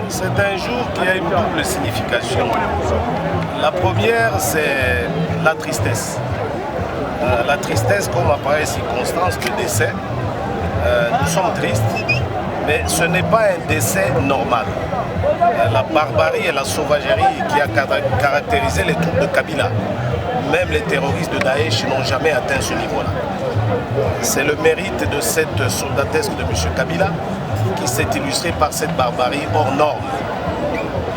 C'est un jour qui a une double signification. La première, c'est la tristesse. La tristesse comme appareil circonstance du décès. Nous sommes tristes, mais ce n'est pas un décès normal. La barbarie et la sauvagerie qui a caractérisé les troupes de Kabila, même les terroristes de Daesh n'ont jamais atteint ce niveau-là. C'est le mérite de cette soldatesque de M. Kabila qui s'est illustré par cette barbarie hors norme.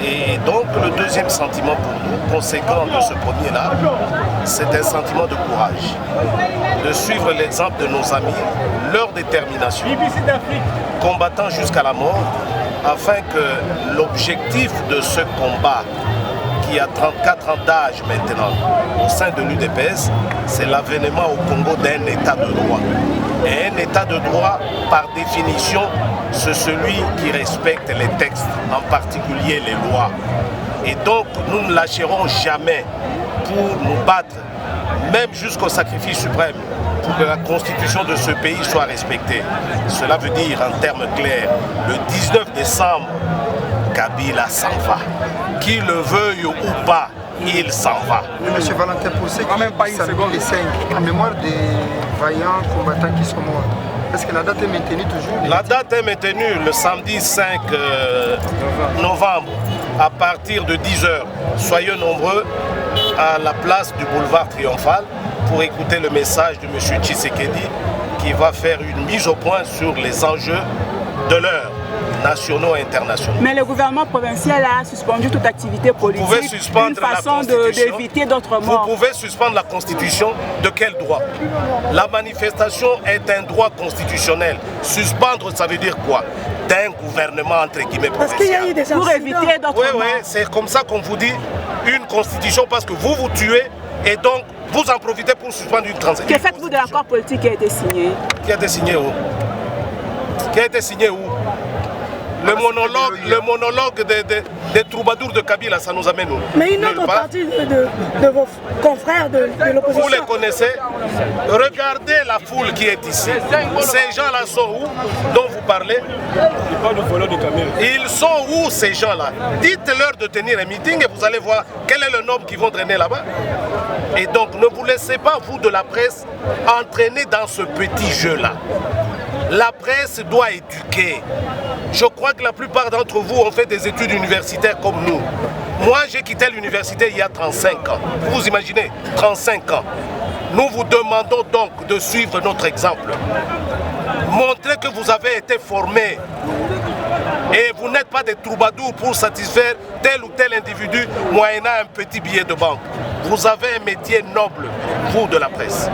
Et donc le deuxième sentiment pour nous, conséquent de ce premier-là, c'est un sentiment de courage, de suivre l'exemple de nos amis, leur détermination, combattant jusqu'à la mort, afin que l'objectif de ce combat, qui a 34 ans d'âge maintenant au sein de l'UDPS, c'est l'avènement au Congo d'un état de droit. Et un état de droit, par définition, c'est celui qui respecte les textes, en particulier les lois. Et donc, nous ne lâcherons jamais pour nous battre, même jusqu'au sacrifice suprême, pour que la constitution de ce pays soit respectée. Cela veut dire, en termes clairs, le 19 décembre, Kabila s'en va. Qu'il le veuille ou pas, il s'en va. Monsieur Valentin, pour ceux qui saluent les 5, en mémoire des vaillants combattants qui sont morts, est-ce que la date est maintenue toujours? La date est maintenue le samedi 5 novembre à partir de 10h. Soyez nombreux à la place du boulevard Triomphal pour écouter le message de M. Tshisekedi qui va faire une mise au point sur les enjeux de l'heure, nationaux et internationaux. Mais le gouvernement provincial a suspendu toute activité politique. Vous pouvez suspendre une façon d'éviter d'autres morts. Vous pouvez suspendre la Constitution de quel droit? La manifestation est un droit constitutionnel. Suspendre, ça veut dire quoi? D'un gouvernement entre guillemets provincial. Parce qu'il y a eu des pour éviter d'autres morts. Oui, c'est comme ça qu'on vous dit une constitution parce que vous vous tuez et donc vous en profitez pour suspendre une transaction. Que faites-vous de l'accord politique qui a été signé? Qui a été signé où? Qui a été signé où? Le monologue des troubadours de Kabila, ça nous amène où? Mais une autre partie de vos confrères de l'opposition. Vous les connaissez? Regardez la foule qui est ici. Ces gens-là sont où? Dont vous parlez? Ils sont où ces gens-là? Dites-leur de tenir un meeting et vous allez voir quel est le nombre qu'ils vont drainer là-bas. Et donc ne vous laissez pas, vous de la presse, entraîner dans ce petit jeu-là. La presse doit éduquer. Je crois que la plupart d'entre vous ont fait des études universitaires comme nous. Moi, j'ai quitté l'université il y a 35 ans. Vous imaginez, 35 ans. Nous vous demandons donc de suivre notre exemple. Montrez que vous avez été formés. Et vous n'êtes pas des troubadours pour satisfaire tel ou tel individu moyennant un petit billet de banque. Vous avez un métier noble, vous de la presse.